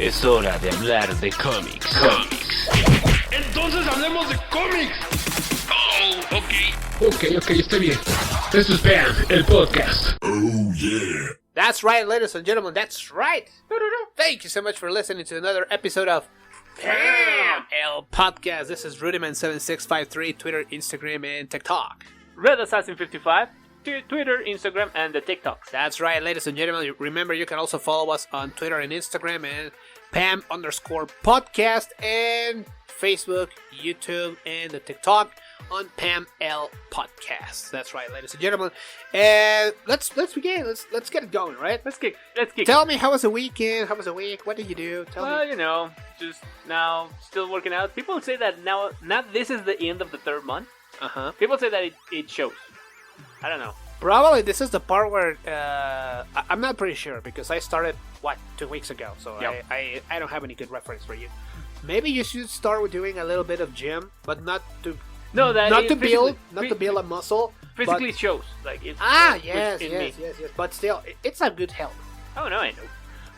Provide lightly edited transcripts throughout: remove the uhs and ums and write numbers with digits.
Es hora de hablar de cómics. Entonces hablemos de cómics. Oh, Ok, está bien. Esto es Bam, el podcast. Oh, yeah. That's right, ladies and gentlemen, that's right. Thank you so much for listening to another episode of Bam, el podcast. This is Rudiman7653, Twitter, Instagram, and TikTok. Red Assassin 55, Twitter, Instagram, and the TikToks. That's right, ladies and gentlemen. Remember, you can also follow us on Twitter and Instagram and Pam_podcast and Facebook, YouTube, and the TikTok on Pam L Podcast. That's right, ladies and gentlemen. And let's begin. Let's get it going, right? Let's kick. Tell me, how was the weekend? How was the week? What did you do? Tell me. You know, just now still working out. People say that now this is the end of the third month. People say that it shows. I don't know. Probably this is the part where I'm not pretty sure because I started 2 weeks ago, so yep. I don't have any good reference for you. Maybe you should start with doing a little bit of gym, but not to build a muscle. Physically shows like it's yes. But still, it's a good help. Oh no, I know.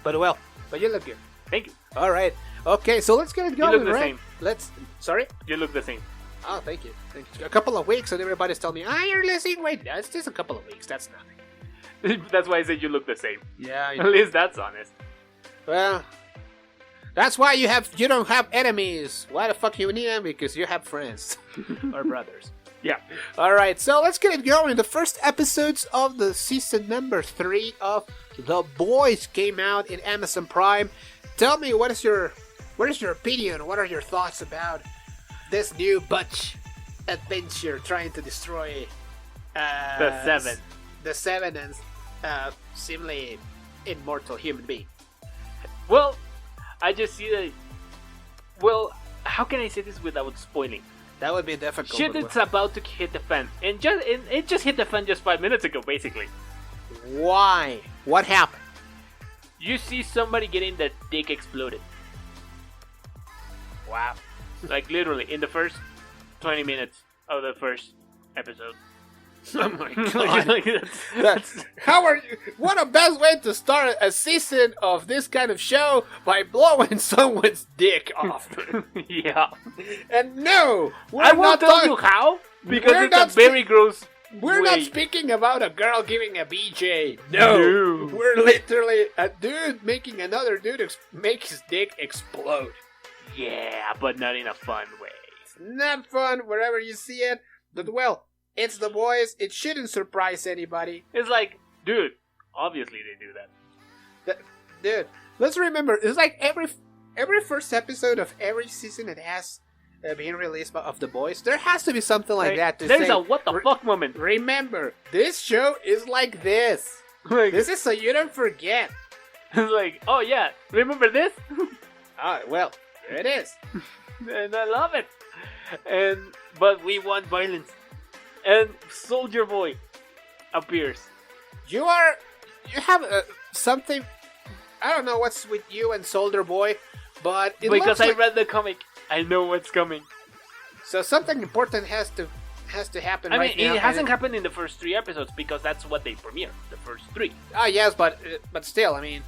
But you look good. Thank you. All right. Okay, so let's get it going. You look the right? same. Sorry. You look the same. Oh, thank you. A couple of weeks, and everybody's telling me, you're losing weight. Yeah, it's just a couple of weeks. That's nothing. That's why I said you look the same. Yeah. At least that's honest. Well, that's why you don't have enemies. Why the fuck you need them? Because you have friends or brothers. Yeah. All right, so let's get it going. The first episodes of the season number 3 of The Boys came out in Amazon Prime. Tell me, what is your opinion? What are your thoughts about this new Butch adventure trying to destroy the Seven and seemingly immortal human being? Well, I just see that. Well, how can I say this without spoiling? That would be difficult. Shit, it's about to hit the fan, and it just hit the fan just 5 minutes ago, basically. Why? What happened? You see somebody getting their dick exploded. Wow. Like literally in the first 20 minutes of the first episode. Oh my god. That's how are you? What a best way to start a season of this kind of show, by blowing someone's dick off. Yeah. And no, I won't tell you how, because it's a very gross. We're not speaking about a girl giving a BJ. No. We're literally a dude making another dude make his dick explode. Yeah, but not in a fun way. It's not fun wherever you see it, but well, it's The Boys. It shouldn't surprise anybody. It's like, dude, obviously they do that. Dude, let's remember, it's like every first episode of every season that has been released of The Boys, there has to be something like that to There's say, a what the fuck moment. Remember, this show is like this. This is so you don't forget. It's like, oh yeah, remember this? Well, there it is. And I love it. But we want violence. And Soldier Boy appears. You have something. I don't know what's with you and Soldier Boy, but because I read the comic, I know what's coming. So something important has to happen. I mean, it hasn't happened in the first 3 episodes because that's what they premiere. The first 3. Yes, but still, I mean,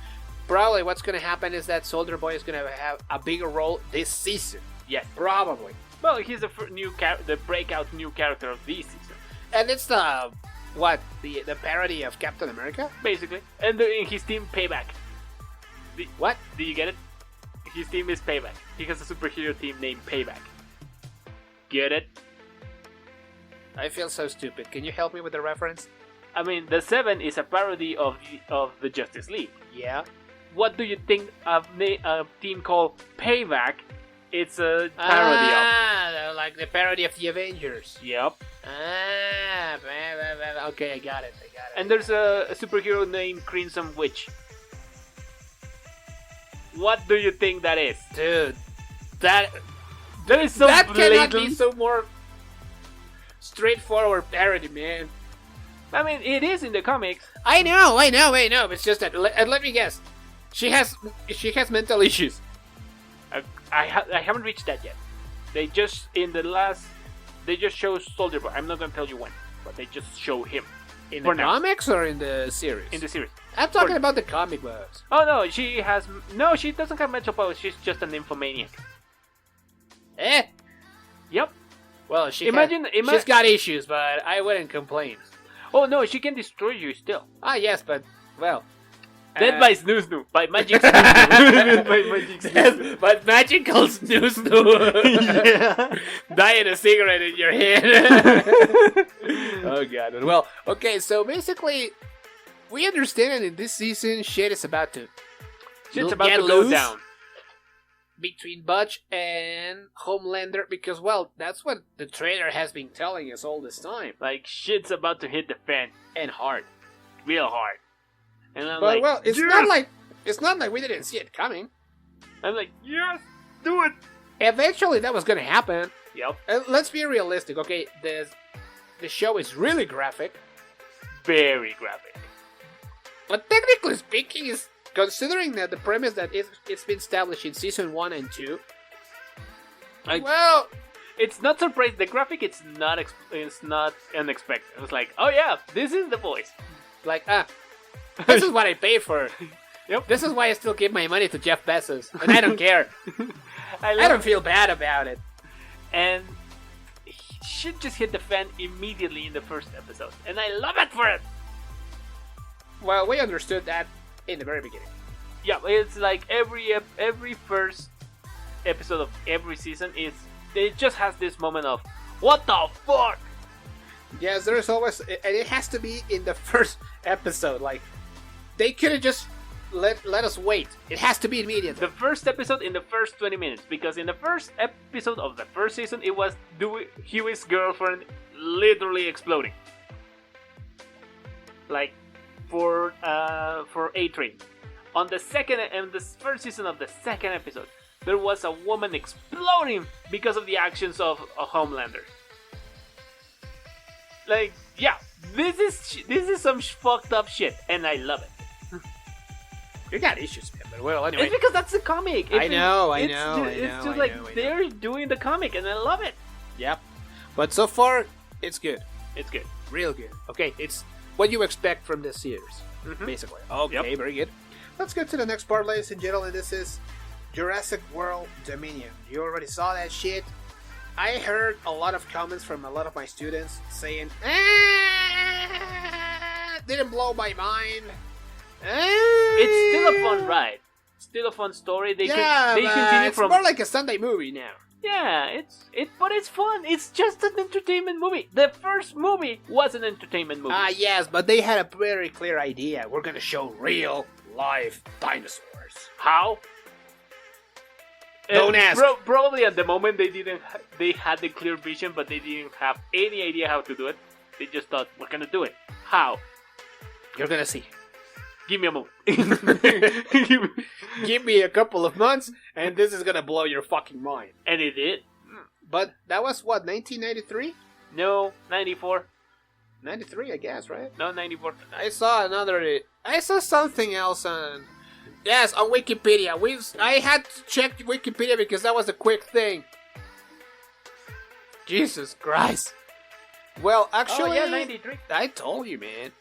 probably what's going to happen is that Soldier Boy is going to have a bigger role this season. Yes, probably. Well, he's the breakout new character of this season. And it's the parody of Captain America? Basically. And his team, Payback. What? Do you get it? His team is Payback. He has a superhero team named Payback. Get it? I feel so stupid. Can you help me with the reference? I mean, the 7 is a parody of the Justice League. Yeah. What do you think of a team called Payback? It's a parody of. Like the parody of the Avengers. Yep. Okay, I got it. And there's a superhero named Crimson Witch. What do you think that is? Dude, that is so that blatant. Cannot be so more straightforward parody, man. I mean, it is in the comics. I know. It's just that, let me guess. She has mental issues. I haven't reached that yet. They just show Soldier Boy. I'm not gonna tell you when, but they just show him. In For the now. comics or in the series? In the series. I'm talking about the comic books. Oh no, she doesn't have mental powers. She's just an nymphomaniac. Eh? Yep. Well, she's got issues, but I wouldn't complain. Oh no, she can destroy you still. Ah, yes, but, well... Dead by snoo by magic snoo. By magic snoo. But magical snoo. Yeah. Dying a cigarette in your hand. Oh god. Well, okay, so basically, we understand that in this season, shit is about to Shit's about get to go loose down. between Butch and Homelander because, well, that's what the trailer has been telling us all this time. Like shit's about to hit the fan And hard. real hard. And I'm But, like, well, it's yes! not like we didn't see it coming. I'm like, yes, do it. Eventually, that was gonna happen. Yep. And let's be realistic, okay? The show is really graphic. Very graphic. But technically speaking, is considering that the premise that it's been established in season 1 and 2. Like, Well, it's not surprising. The graphic, it's not unexpected. It was like, oh yeah, this is the voice. like, this is what I paid for. Yep. This is why I still give my money to Jeff Bezos. And I don't care. I love don't feel bad about it. And shit just hit the fan immediately in the first episode. And I love it for it. Well, we understood that in the very beginning. Yeah, it's like every first episode of every season it just has this moment of what the fuck. Yes, there's always, and it has to be in the first episode. Like, they could have just let us wait. It has to be immediate. The first episode in the first 20 minutes, because in the first episode of the first season, it was Huey's girlfriend literally exploding, like for A-Train. On the second and the first season of the second episode, there was a woman exploding because of the actions of a Homelander. Like, yeah, this is some fucked up shit, and I love it. You got issues, man. But well, anyway. It's because that's the comic. I know. It's just like they're doing the comic, and I love it. Yep. But so far, it's good. It's good. Real good. Okay, it's what you expect from this series, basically. Okay, Yep. very good. Let's go to the next part, ladies and gentlemen. This is Jurassic World Dominion. You already saw that shit. I heard a lot of comments from a lot of my students saying, didn't blow my mind. It's still a fun ride. Still a fun story. They continue it's from more like a Sunday movie now. yeah. But it's fun. It's just an entertainment movie. The first movie was an entertainment movie. Yes, but they had a very clear idea. We're gonna show real live dinosaurs. How? Don't ask. Probably at the moment they had the clear vision, but they didn't have any idea how to do it. They just thought, we're gonna do it. How? You're gonna see. Give me a moment. Give me a couple of months, and this is gonna blow your fucking mind. And it did. But that was what, 1993? No, 94. 93, I guess, right? No, 94. I saw something else on. Yes, on Wikipedia. I had to check Wikipedia because that was a quick thing. Jesus Christ. Well, actually, Oh, yeah, 93. I told you, man.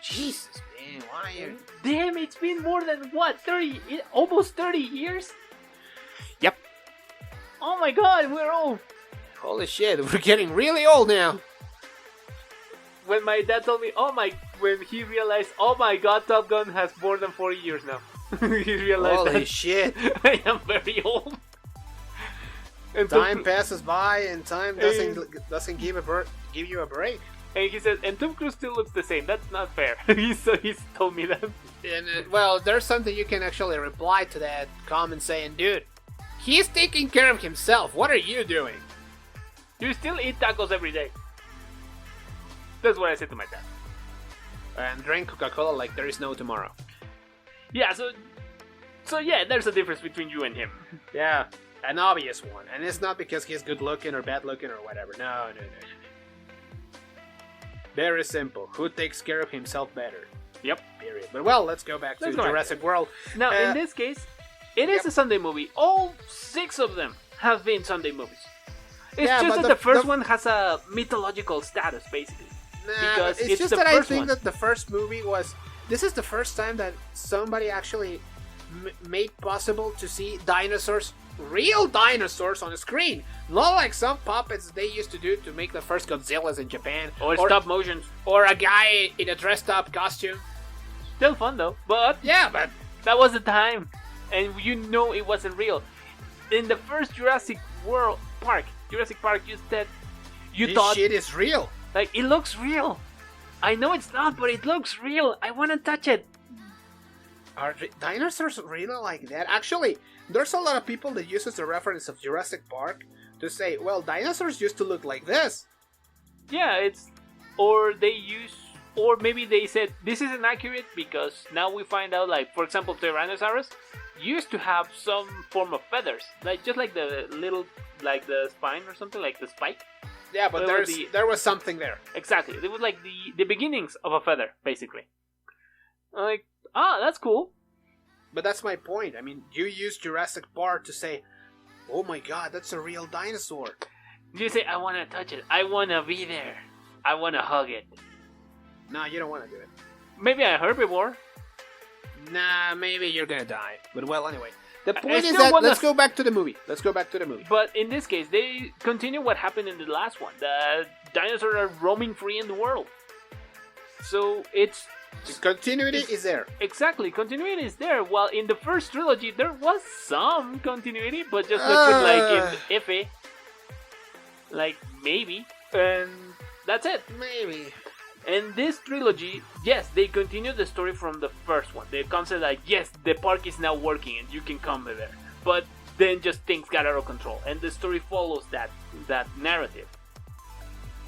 Jesus, man, why are you... Damn, it's been more than what, 30, almost 30 years? Yep. Oh my god, we're old. Holy shit, we're getting really old now. When my dad told me, when he realized, oh my god, Top Gun has more than 40 years now. He realized Holy that shit. I am very old. And Time passes by and time doesn't give you a break. And he said, and Tom Cruise still looks the same. That's not fair. He's told me that. And well, there's something you can actually reply to that comment saying, dude, he's taking care of himself. What are you doing? You still eat tacos every day. That's what I said to my dad. And drink Coca-Cola like there is no tomorrow. Yeah, so yeah, there's a difference between you and him. Yeah, an obvious one. And it's not because he's good looking or bad looking or whatever. No. Very simple. Who takes care of himself better? Yep. Period. But well, let's go back to Jurassic World. Now, in this case, it is a Sunday movie. All 6 of them have been Sunday movies. It's just that the first one has a mythological status, basically. because it's just the that I first think one. that the first movie was. This is the first time that somebody actually made possible to see dinosaurs, real dinosaurs, on the screen. Not like some puppets they used to do to make the first Godzillas in Japan, Or stop motions. or a guy in a dressed up costume. Still fun though, but Yeah, but that was the time, and it wasn't real. In the first Jurassic Park, you said you this thought shit is real. like it looks real. I know it's not, but it looks real. I want to touch it. Are dinosaurs really like that? Actually, there's a lot of people that uses the reference of Jurassic Park to say, well, dinosaurs used to look like this. Yeah, or maybe they said this isn't accurate because now we find out, like, for example, Tyrannosaurus used to have some form of feathers, like just like the little, like the spine or something, like the spike. Yeah, but there was something there. Exactly, it was like the beginnings of a feather, basically. Like, that's cool. But that's my point. I mean, you use Jurassic Park to say, oh my god, that's a real dinosaur. You say, I want to touch it. I want to be there. I want to hug it. Nah, you don't want to do it. Maybe a herbivore. Nah, maybe you're gonna die. But well, anyway. The I point is still that, wanna- let's go back to the movie. But in this case, they continue what happened in the last one. The dinosaurs are roaming free in the world. So it's... The continuity is there. Exactly, continuity is there. While in the first trilogy, there was some continuity, but just looked like iffy. Like, maybe. And that's it. Maybe. And this trilogy, yes, they continue the story from the first one. The concept like, yes, the park is now working and you can come there. But then just things got out of control. And the story follows that narrative.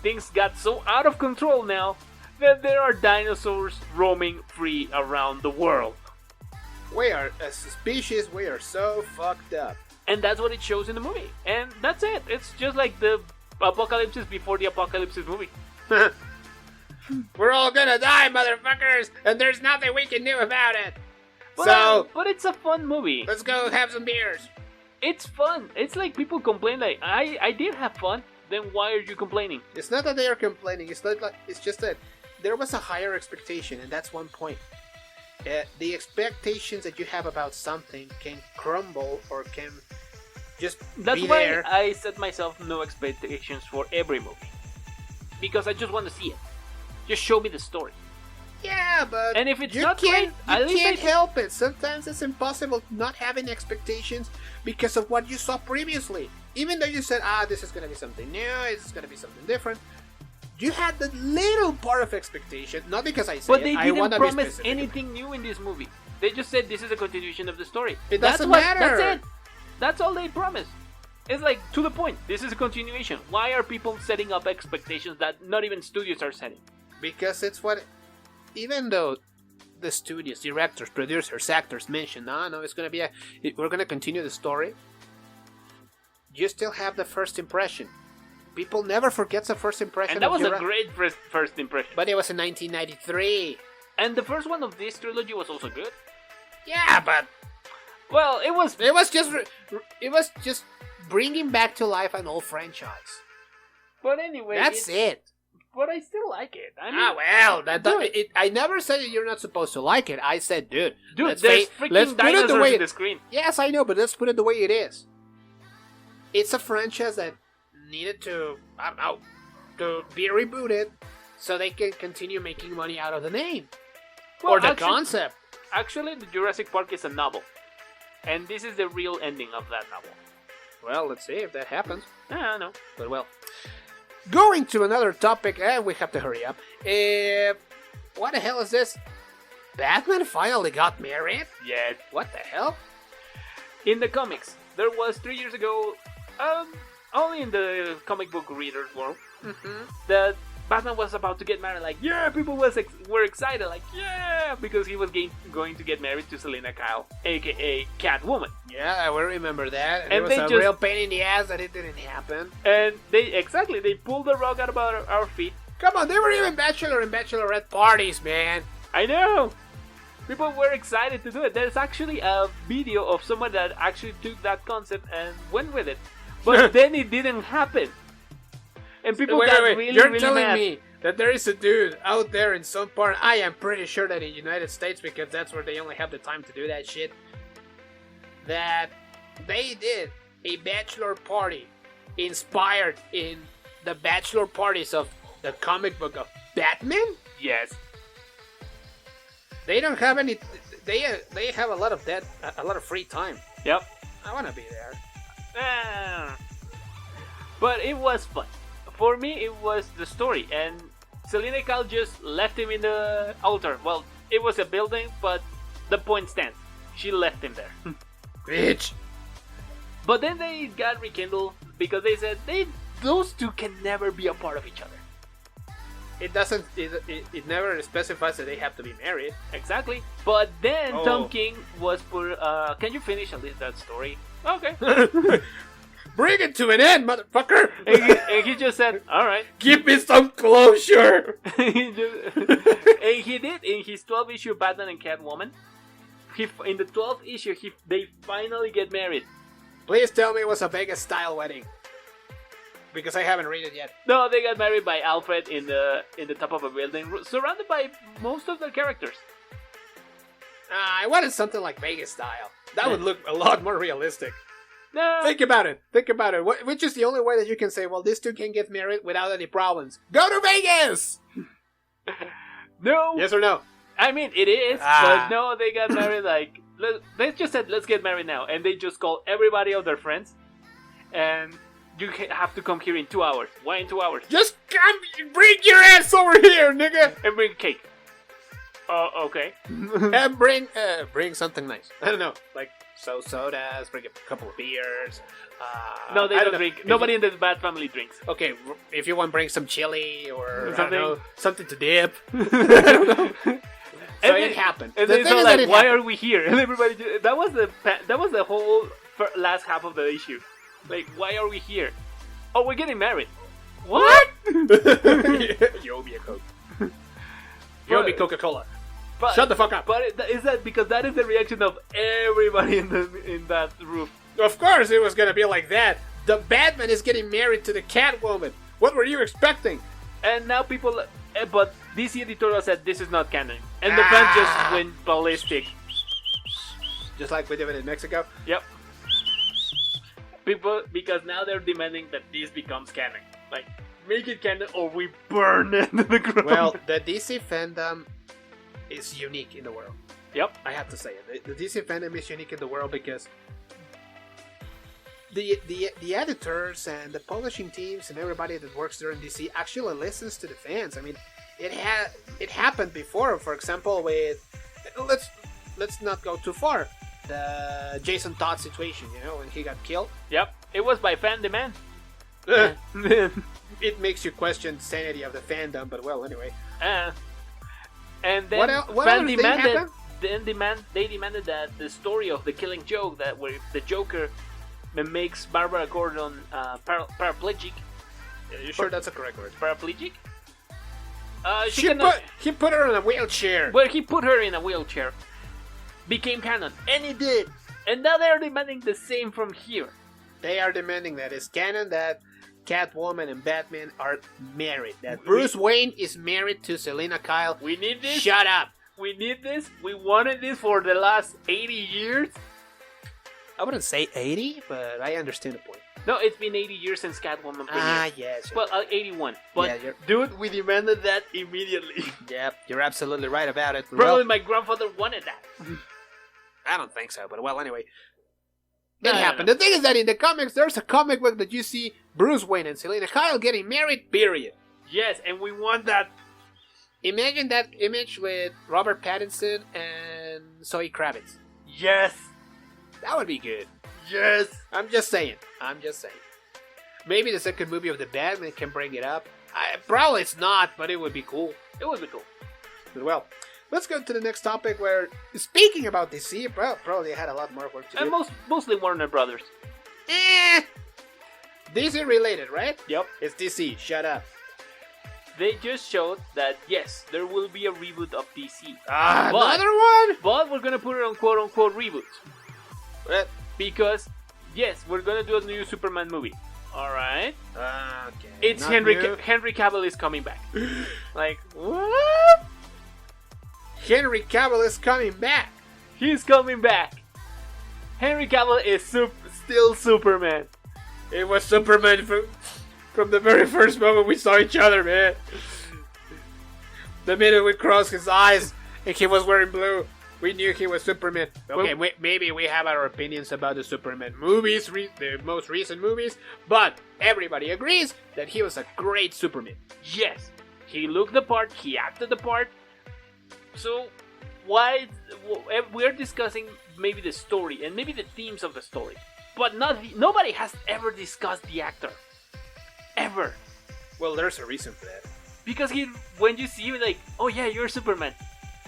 Things got so out of control now that there are dinosaurs roaming free around the world. We are, as a species, we are so fucked up. And that's what it shows in the movie. And that's it. It's just like the apocalypse before the apocalypse movie. We're all gonna die, motherfuckers, and there's nothing we can do about it. But it's a fun movie. Let's go have some beers. It's fun. It's like people complain like, I did have fun. Then why are you complaining? It's not that they are complaining. It's just that there was a higher expectation, and that's one point. The expectations that you have about something can crumble or can just That's be why there. I set myself no expectations for every movie. Because I just want to see it. Just show me the story. Yeah, but And if it's you not can't, great, at you least can't I- help it. Sometimes it's impossible not having expectations because of what you saw previously. Even though you said, this is gonna be something new, it's gonna be something different. You had that little part of expectation, not because I said But they I didn't wanna be promise specific. anything new in this movie. They just said this is a continuation of the story. It doesn't That's matter. it. That's all they promised. It's like, to the point. This is a continuation. Why are people setting up expectations that not even studios are setting? Because it's what, even though the studios, directors, producers, actors mention, no, it's gonna be we're gonna continue the story. You still have the first impression. People never forget the first impression. And that of was a great first impression. But it was in 1993. And the first one of this trilogy was also good. Yeah, but Well, it was... it was just bringing back to life an old franchise. But anyway... That's it. But I still like it. I mean, Well, dude. I never said that you're not supposed to like it. I said, dude, there's let's freaking put it the dinosaurs way in the screen. Yes, I know, but let's put it the way it is. It's a franchise that needed to, I don't know, to be rebooted so they can continue making money out of the name. Well, or the actually- concept. Actually, the Jurassic Park is a novel. And this is the real ending of that novel. Well, let's see if that happens. I know. But well. Going to another topic, we have to hurry up. What the hell is this? Batman finally got married? Yeah. What the hell? In the comics, there was 3 years ago, only in the comic book readers world, that Batman was about to get married. Like, yeah, people were excited. Like, yeah, because he was going to get married to Selena Kyle, aka Catwoman. Yeah, I will remember that. And And it was they a just- real pain in the ass that it didn't happen. And they pulled the rug out of our feet. Come on, they were even bachelor and bachelorette parties, man. I know. People were excited to do it. There's actually a video of someone that actually took that concept and went with it. But then it didn't happen. And people got really, You're really telling mad. me that there is a dude out there in some part, I am pretty sure that in the United States, because that's where they only have the time to do that shit, that they did a bachelor party inspired in the bachelor parties of the comic book of Batman? Yes. They don't have any. They have a lot of free time. Yep. I want to be there. But it was fun. For me, it was the story, and Selina Kyle just left him in the altar. Well, it was a building, but the point stands. She left him there. Bitch. But then they got rekindled because they said those two can never be a part of each other. It doesn't. It never specifies that they have to be married. Exactly. But then Tom King was put. Can you finish at least that story? Okay. Bring it to an end, motherfucker! And he just said, "All right, give me some closure." And he did in his 12th issue, Batman and Catwoman. In the 12th issue, they finally get married. Please tell me it was a Vegas-style wedding, because I haven't read it yet. No, they got married by Alfred in the top of a building, surrounded by most of their characters. I wanted something like Vegas-style. That would look a lot more realistic. No. Think about it. Which is the only way that you can say, well, these two can get married without any problems. Go to Vegas! No. Yes or no? I mean, it is, but no, they got married like... They just said, let's get married now. And they just called everybody of their friends. And you have to come here in 2 hours. Why in 2 hours? Just come, bring your ass over here, nigga! And bring cake. Okay. And bring something nice. I don't know, like sodas, bring a couple of beers. No, they don't drink. Nobody in the Bat family drinks. Okay, if you want, bring some chili or something to dip. I don't know. So it happened. And then it's like, why are we here? And everybody, that was the whole last half of the issue. Like, why are we here? Oh, we're getting married. What? You owe me a Coke. You owe me Coca-Cola. Shut the fuck up. But is that because that is the reaction of everybody in that room? Of course it was gonna be like that. The Batman is getting married to the Catwoman. What were you expecting? And now people... But DC editorial said this is not canon. And the fans just went ballistic. Just like we did it in Mexico? Yep. People, because now they're demanding that this becomes canon. Like, make it canon or we burn it to the ground. Well, the DC fandom is unique in the world. Yep. I have to say it. The DC fandom is unique in the world because the editors and the publishing teams and everybody that works there in DC actually listens to the fans. I mean, it happened before. For example, with let's not go too far. The Jason Todd situation, when he got killed. Yep. It was by fan demand. It makes you question the sanity of the fandom, but well, anyway. And then what fan other demanded. They demanded that the story of the Killing Joke, that where the Joker makes Barbara Gordon paraplegic. Are you sure that's a correct word? Paraplegic? He put her in a wheelchair. Well, he put her in a wheelchair. Became canon. And it did. And now they are demanding the same from here. They are demanding that it's canon that Catwoman and Batman are married. That Bruce Wayne is married to Selina Kyle. We need this. Shut up. We need this. We wanted this for the last 80 years. I wouldn't say 80, but I understand the point. No, it's been 80 years since Catwoman premiered. Yes. Well, 81. But, dude, we demanded that immediately. Yep, you're absolutely right about it. Probably my grandfather wanted that. I don't think so, but well, anyway. It happened. The thing is that in the comics, there's a comic book that you see Bruce Wayne and Selina Kyle getting married, period. Yes, and we want that. Imagine that image with Robert Pattinson and Zoe Kravitz. Yes. That would be good. Yes. I'm just saying. Maybe the second movie of the Batman can bring it up. Probably it's not, but it would be cool. It would be cool. But well, let's go to the next topic where, speaking about DC, probably had a lot more work to do. And mostly Warner Brothers. DC related, right? Yep. It's DC, shut up. They just showed that, yes, there will be a reboot of DC. Another one? But we're going to put it on quote-unquote reboot. What? Because, yes, we're going to do a new Superman movie. Alright. Okay. It's not Henry new. Henry Cavill is coming back. Like, what? Henry Cavill is coming back. He's coming back. Henry Cavill is still Superman. It was Superman from the very first moment we saw each other, man. The minute we crossed his eyes and he was wearing blue, we knew he was Superman. Okay, maybe we have our opinions about the Superman movies, the most recent movies, but everybody agrees that he was a great Superman. Yes, he looked the part, he acted the part. So, why we're discussing maybe the story and maybe the themes of the story, but nobody has ever discussed the actor, ever. Well, there's a reason for that. Because when you see him, like, oh yeah, you're Superman,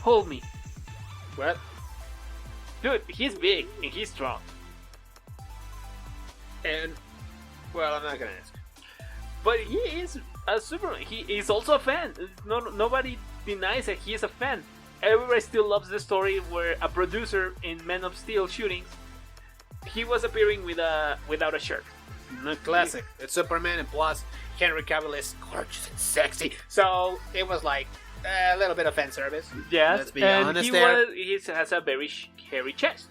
hold me. What? Dude, he's big and he's strong. And, well, I'm not gonna ask. But he is a Superman. He is also a fan. Nobody denies that he is a fan. Everybody still loves the story where a producer in Man of Steel shootings, he was appearing without a shirt. Classic. It's Superman, and plus Henry Cavill is gorgeous and sexy. So it was like a little bit of fan service. Yes, Let's be and honest he there. has a very hairy chest.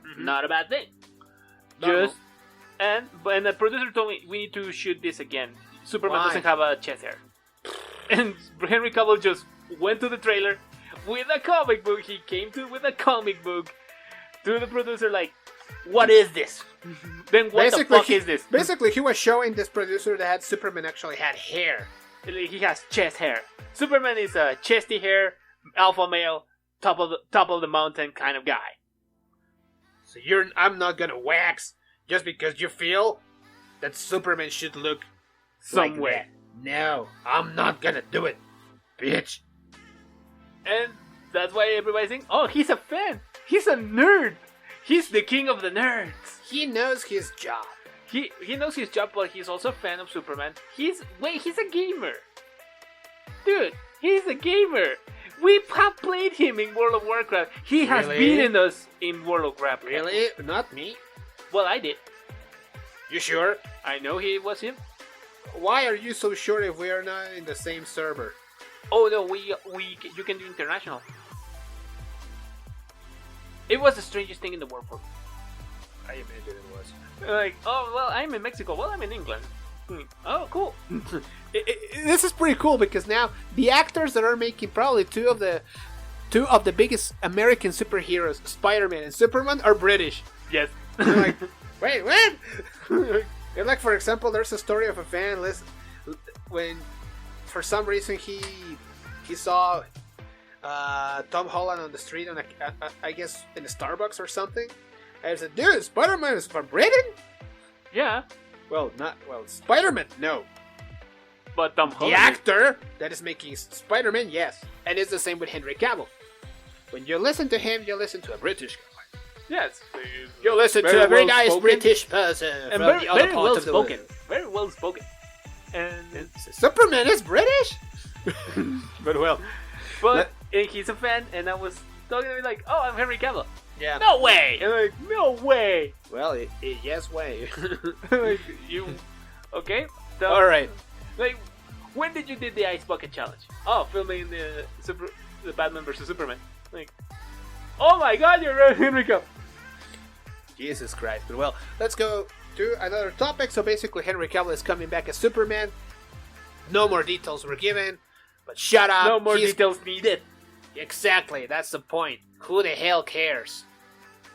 Mm-hmm. Not a bad thing. Normal. And the producer told me we need to shoot this again. Superman Why? doesn't have a chest hair. And Henry Cavill just went to the trailer with a comic book. He came with a comic book to the producer like, what is this? Then what the fuck is this? Basically, he was showing this producer that Superman actually had hair. He has chest hair. Superman is a chesty hair, alpha male, top of the mountain kind of guy. So I'm not gonna wax just because you feel that Superman should look Some like way. that. No, I'm not gonna do it, bitch. And that's why everybody's saying, oh, he's a fan. He's a nerd. He's the king of the nerds. He knows his job. He knows his job, but he's also a fan of Superman. He's a gamer. Dude, he's a gamer. We have played him in World of Warcraft. He has Really? beaten us in World of Warcraft. Really? Not me? Well, I did. You sure? I know he was him. Why are you so sure if we are not in the same server? Oh no, you can do international. It was the strangest thing in the world for me. I imagine it was. Like, oh well, I'm in Mexico. Well, I'm in England. Oh, cool. This is pretty cool because now the actors that are making probably two of the biggest American superheroes, Spider-Man and Superman, are British. Yes. You're like, wait, what? And like, for example, there's a story of a fan when for some reason he saw Tom Holland on the street on I guess in a Starbucks or something, and he said, dude, Spider-Man is from Britain? Yeah. Well, Spider-Man, no. But Tom Holland. The actor that is making Spider-Man, yes. And it's the same with Henry Cavill. When you listen to him, you listen to a British guy. Yes. You listen to a very nice British person And from very, the other very part well of the spoken. world. Very well spoken. And Superman is British? But well. but and he's a fan, and I was talking to him like, oh, I'm Henry Cavill. Yeah. No way! And I'm like, no way! Well, yes way. Like, you... Okay? So, Alright. Like, when did you do the Ice Bucket Challenge? Oh, filming the Batman vs. Superman. Like, oh my god, you're Henry Cavill! Jesus Christ. But well, let's go to another topic. So basically, Henry Cavill is coming back as Superman. No more details were given. But shut up. No more details needed. Exactly, that's the point. Who the hell cares?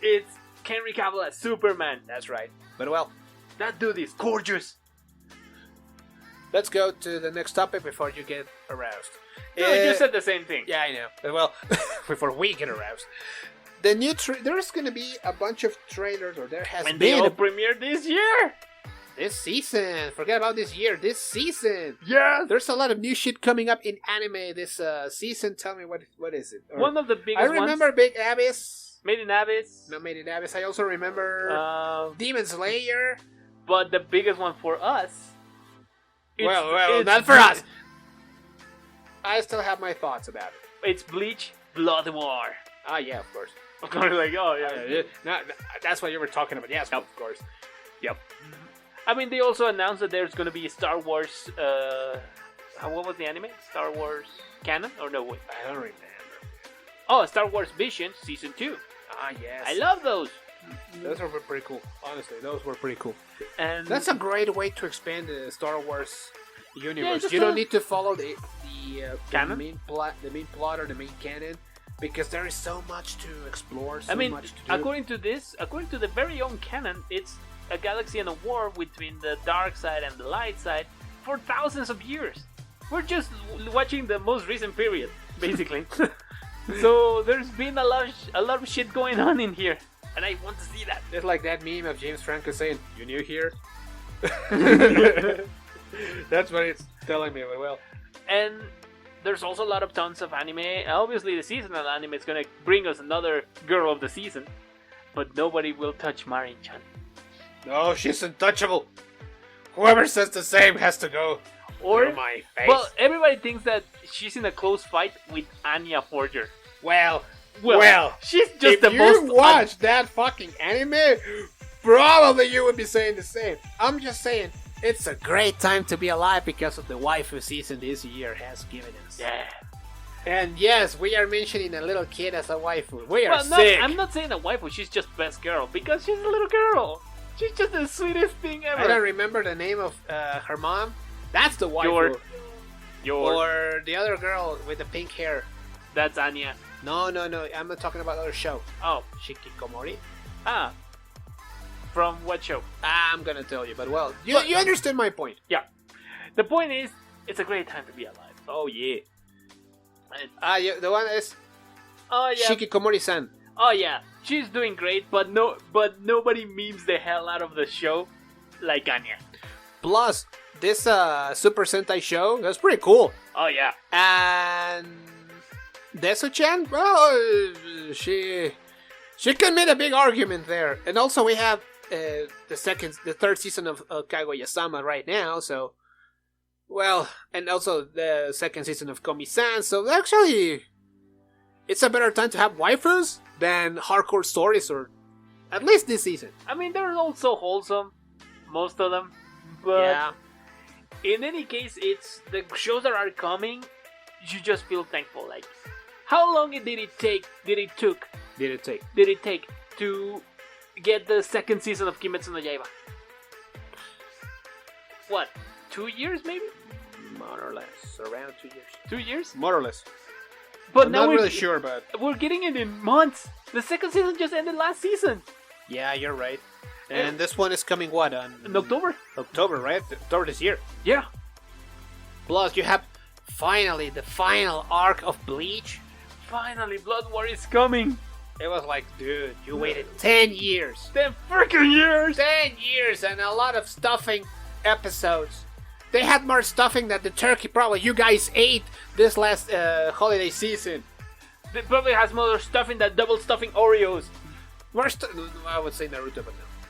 It's Henry Cavill as Superman. That's right. But well, That dude is gorgeous. let's go to the next topic before you get aroused. No, you said the same thing. Yeah, I know. But well, before we get aroused. The new there's going to be a bunch of trailers, or there has And they been all premiered this year. this season. Forget about this year. This season. Yeah. There's a lot of new shit coming up in anime this season. Tell me what is it? Or- One of the biggest I remember ones. Big Abyss. Made in Abyss. No, Made in Abyss. I also remember Demon Slayer. But the biggest one for us. Well, not for us. I still have my thoughts about it. It's Bleach Blood War. Ah, yeah, of course. Of course, like, oh yeah. No, that's what you were talking about. Yes, of course. Yep. I mean, they also announced that there's going to be a Star Wars. What was the anime? Star Wars canon? Or no, wait. I don't remember. Oh, Star Wars Vision Season 2. Ah, yes. I love those. Those were pretty cool. Honestly, those were pretty cool. And That's a great way to expand the Star Wars universe. just You don't a- need to follow the Canon? the main plot or the main canon, because there is so much to explore. So I mean, much to do. according to the very own canon, it's a galaxy and a war between the dark side and the light side for thousands of years. We're just watching the most recent period, basically. So there's been a lot of shit going on in here, and I want to see that. It's like that meme of James Franco saying, "You new here?" That's what it's telling me. But well, And there's also a lot of tons of anime. Obviously, the seasonal anime is gonna bring us another girl of the season, but nobody will touch Marin-chan. no, she's untouchable. Whoever says the same has to go. Or through my face. well, everybody thinks that she's in a close fight with Anya Forger. Well, she's just if the you most. watch that fucking anime, probably you would be saying the same. I'm just saying, it's a great time to be alive because of the waifu season this year has given us. Yeah. And yes, we are mentioning a little kid as a waifu. We are Well, no, sick. I'm not saying a waifu. She's just best girl because she's a little girl. She's just the sweetest thing ever. I don't remember the name of her mom. That's the waifu. Your. Or the other girl with the pink hair. That's Anya. No. I'm not talking about other show. Oh. Shikikomori. Ah. From what show? I'm gonna tell you, but well, you understand my point. Yeah. The point is, it's a great time to be alive. Oh yeah. And, Yeah, the one is oh yeah. Shikikomori-san. Oh yeah. She's doing great, but nobody memes the hell out of the show like Anya. Plus, this Super Sentai show, that's pretty cool. Oh yeah. And Desu-chan, well, she can make a big argument there. And also we have the third season of Kaguya-sama right now, so well, and also the second season of Komi-san. So actually, it's a better time to have waifus than hardcore stories, or at least this season. I mean, they're also wholesome, most of them. But Yeah. in any case, it's the shows that are coming. You just feel thankful. Like, how long did it take to get the second season of Kimetsu no Yaiba? What? 2 years, maybe? More or less, around 2 years. 2 years? More or less. But I'm now not we're really sure, but we're getting it in months. The second season just ended last season yeah, you're right. And this one is coming what on in October. October, right? October this year. Yeah. Plus, you have finally the final arc of Bleach. Finally, Blood War is coming. It was like, dude, you waited 10 years. 10 freaking years. 10 years and a lot of stuffing episodes. They had more stuffing than the turkey probably you guys ate this last holiday season. It probably has more stuffing than double stuffing Oreos. Worst, I would say Naruto,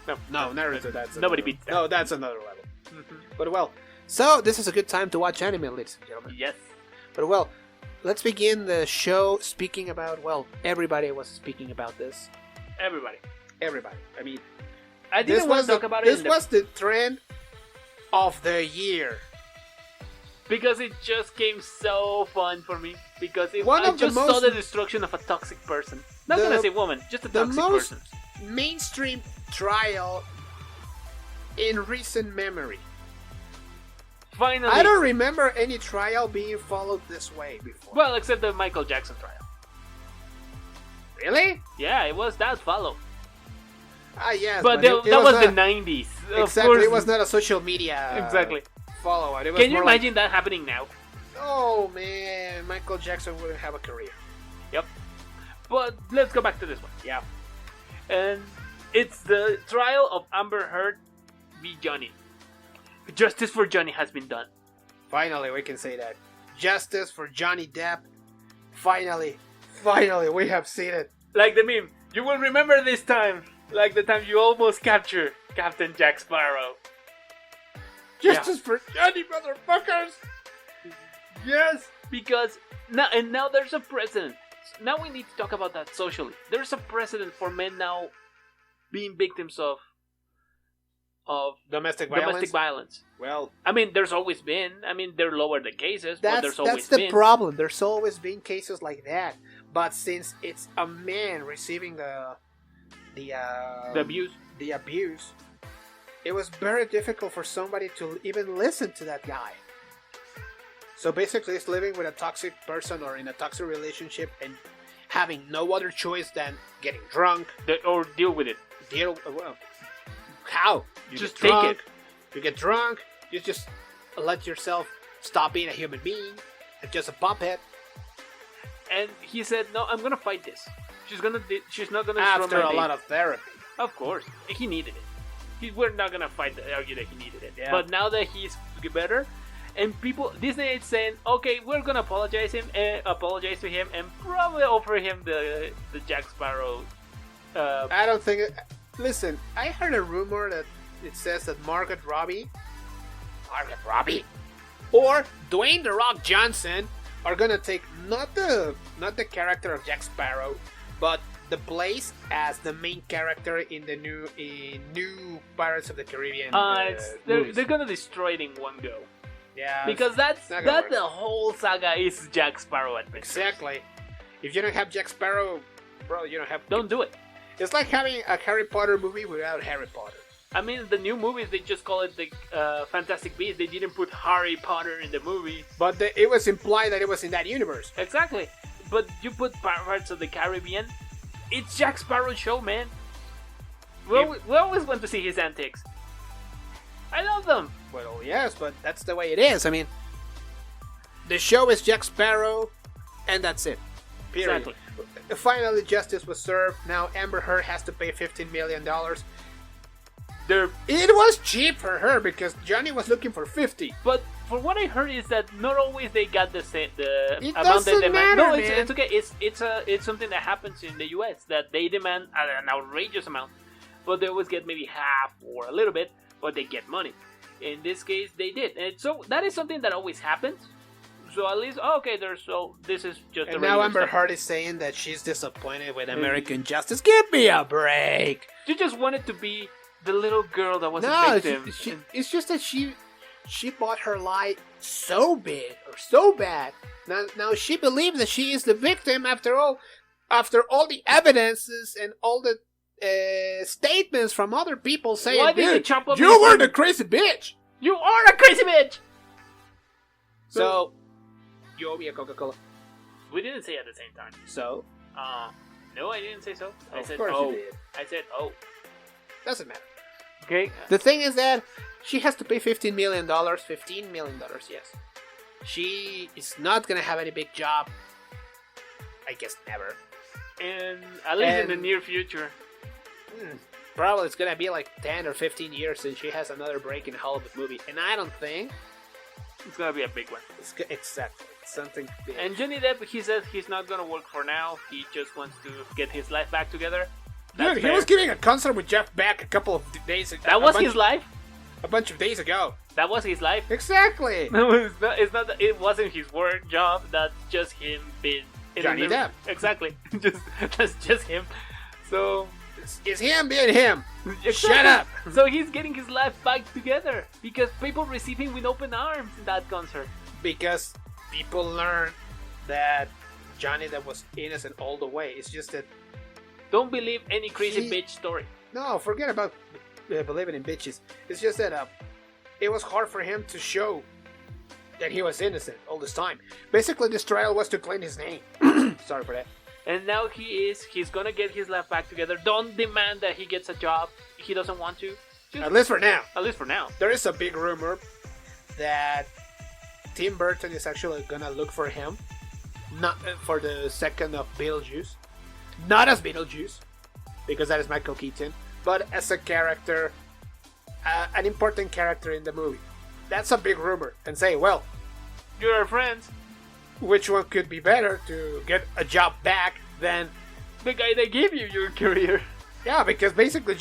but no, Naruto. That's Nobody another- beats that. No, that's another level. But well, so this is a good time to watch anime, ladies and gentlemen. Yes. But well, let's begin the show speaking about, well, everybody was speaking about this. Everybody. Everybody. I mean, I didn't want to talk about it This was the trend of the year. because it just came so fun for me. Because One I of the just saw most- the destruction of a toxic person. Not The- gonna say woman, just a the toxic most person. mainstream trial in recent memory. Finally. I don't remember any trial being followed this way before. Well, except the Michael Jackson trial. Really? Yeah, it was that follow. Ah, yes. But it that was the not- 90s. Of Exactly. course. It was not a social media Exactly. follow-up. It was Can you more like, imagine that happening now? oh man, Michael Jackson wouldn't have a career. Yep. But let's go back to this one. Yeah. And it's the trial of Amber Heard v. Johny. Justice for Johny has been done. Finally, we can say that. Justice for Johnny Depp. Finally, we have seen it. Like the meme, you will remember this time. Like the time you almost captured Captain Jack Sparrow. Justice for Johnny, motherfuckers! Yes, because now there's a precedent. Now we need to talk about that socially. There's a precedent for men now being victims of of Domestic violence. Well, I mean, there's always been. I mean, they're lower the cases, but there's always that's been. the problem. There's always been cases like that. But since it's a man receiving the abuse, it was very difficult for somebody to even listen to that guy. So basically, it's living with a toxic person or in a toxic relationship and having no other choice than getting drunk. Or deal with it. Well, how? You just get drunk, take it. You get drunk. You just let yourself stop being a human being and just a puppet. And he said, "No, I'm gonna fight this. She's not gonna destroy After my a day." lot of therapy. Of course, he needed it. We're not gonna argue that he needed it. Yeah. But now that he's better, and Disney is saying, "Okay, we're gonna apologize to him, and probably offer him the Jack Sparrow." I don't think. Listen, I heard a rumor that it says that Margot Robbie, or Dwayne "The Rock" Johnson are gonna take not the character of Jack Sparrow, but the place as the main character in the new Pirates of the Caribbean. They're gonna destroy it in one go. Yeah, Because that's work. the whole saga is Jack Sparrow adventures. Exactly. If you don't have Jack Sparrow, bro, you don't have. Don't do it. It's like having a Harry Potter movie without Harry Potter. I mean, the new movies, they just call it the Fantastic Beasts. They didn't put Harry Potter in the movie. But it was implied that it was in that universe. Exactly. But you put Pirates of the Caribbean, it's Jack Sparrow's show, man. We always want to see his antics. I love them. Well, yes, but that's the way it is. I mean, the show is Jack Sparrow, and that's it. Period. Exactly. Finally, justice was served. Now Amber Heard has to pay $15 million. It was cheap for her because Johny was looking for 50. But for what I heard is that not always they got the amount doesn't they demand. matter, No, man. it's okay. It's something that happens in the U.S. that they demand an outrageous amount, but they always get maybe half or a little bit, but they get money. In this case, they did, and so that is something that always happens. So at least, this is just. And now Amber Heard is saying that she's disappointed with American justice. Give me a break. You just wanted to be the little girl that was a No, victim. it's just that she bought her lie so big or so bad. Now she believes that she is the victim after all the evidences and all the statements from other people saying, Why did you chop up you his were hand? the crazy bitch. You are a crazy bitch. So you owe me a Coca-Cola. We didn't say at the same time. So No, I didn't say so. I of said, course oh. you did. I said, oh. Doesn't matter. Okay. The thing is that she has to pay $15 million. $15 million, yes. She is not gonna have any big job. I guess never. And at least in the near future. Probably it's gonna be like 10 or 15 years since she has another break in a Hollywood movie. And I don't think It's gonna be a big one. exactly something big. And Johnny Depp, he says he's not gonna work for now. He just wants to get his life back together. Dude, he was giving a concert with Jeff Beck a couple of days ago. That was his life. A bunch of days ago. That was his life. Exactly. No, it's not. It wasn't his work job. That's just him being Johnny Depp. Exactly. That's just him. So It's him being him. exactly. Shut up. So he's getting his life back together because people receive him with open arms in that concert. Because people learned that Johnny Depp was innocent all the way. It's just that Don't believe any crazy bitch story. no, forget about believing in bitches. It's just that it was hard for him to show that he was innocent all this time. Basically, this trial was to clean his name. Sorry for that. And now he's gonna get his life back together. Don't demand that he gets a job. He doesn't want to. At least for now. At least for now. There is a big rumor that Tim Burton is actually gonna look for him, not for the second of Beetlejuice, not as Beetlejuice, because that is Michael Keaton, but as a character, an important character in the movie. That's a big rumor. And say, well, You're our friends. which one could be better to get a job back than? The guy that gave you your career. Yeah, because basically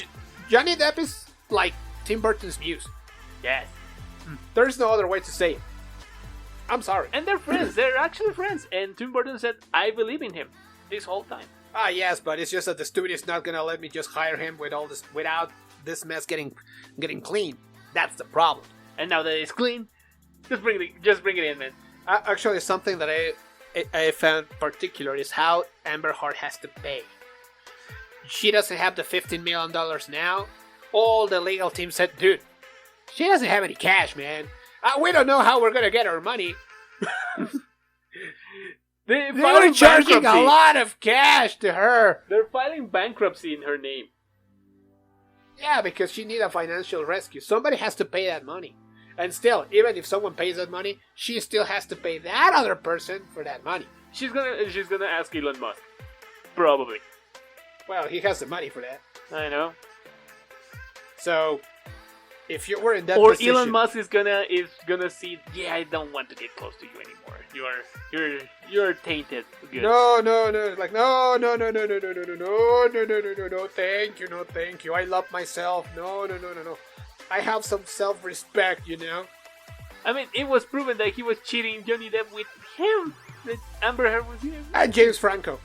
Johnny Depp is like Tim Burton's muse. Yes. There's no other way to say it. I'm sorry. And they're friends. They're actually friends. And Tim Burton said, I believe in him this whole time. Ah, yes, but it's just that the studio is not gonna let me just hire him with all this without this mess getting clean. That's the problem. And now that it's clean, just bring it in, man. Actually, something that I found particular is how Amber Heard has to pay. She doesn't have the $15 million now. All the legal team said, dude, she doesn't have any cash, man. We don't know how we're gonna get our money. They're charging a lot of cash to her. They're filing bankruptcy in her name. Yeah, because she needs a financial rescue. Somebody has to pay that money. And still, even if someone pays that money, she still has to pay that other person for that money. She's gonna ask Elon Musk. Probably. Well, he has the money for that. I know. So, if you were in that or position... Elon Musk is gonna see, yeah, I don't want to get close to you anymore. You're tainted. Good. No. Like, no. Thank you. I love myself. No. I have some self-respect, you know? I mean, it was proven that he was cheating Johnny Depp with him. That Amber Heard was him. And James Franco.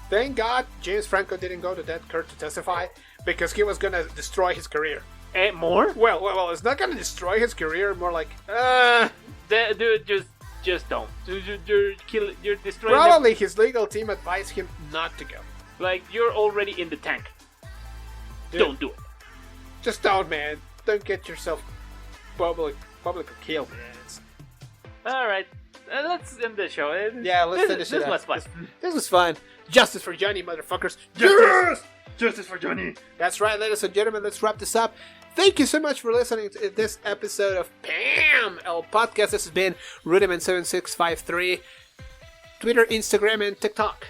Thank God James Franco didn't go to that court to testify because he was going to destroy his career. And more? Well, it's not going to destroy his career. More like, dude, just don't. You're destroying. Probably his legal team advised him not to go. Like, you're already in the tank. Dude, don't do it. Just don't, man. Don't get yourself public killed, man. All right, let's end the show. Yeah, let's finish it. This was fun. This was fun. Justice for Johny, motherfuckers. Justice for Johnny. That's right, ladies and gentlemen. Let's wrap this up. Thank you so much for listening to this episode of Pam El Podcast. This has been Rudiment7653, Twitter, Instagram, and TikTok.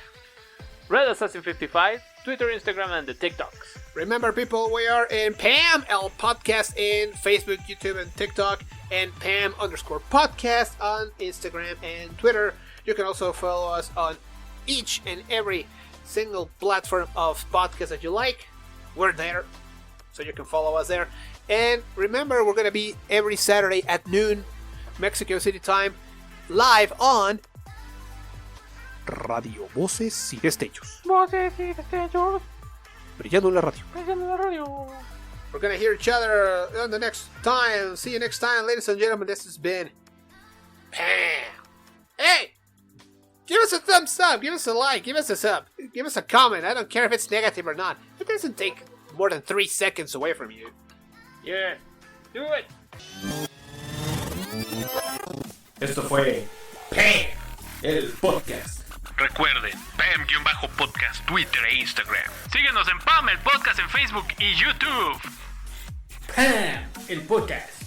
Red Assassin 55, Twitter, Instagram, and the TikToks. Remember, people, we are in Pam El Podcast in Facebook, YouTube, and TikTok, and Pam_podcast on Instagram and Twitter. You can also follow us on each and every single platform of podcast that you like. We're there, so you can follow us there. And remember, we're going to be every Saturday at noon, Mexico City time, live on Radio Voces y Destellos. Brillando la radio. We're gonna hear each other on the next time. See you next time, ladies and gentlemen. This has been Pam. Hey! Give us a thumbs up, give us a like, give us a sub, give us a comment. I don't care if it's negative or not. It doesn't take more than 3 seconds away from you. Yeah, do it. Esto fue Pam, el podcast. Recuerden, Pam-podcast, Twitter e Instagram. Síguenos en Pam, el podcast en Facebook y YouTube. Pam, el podcast.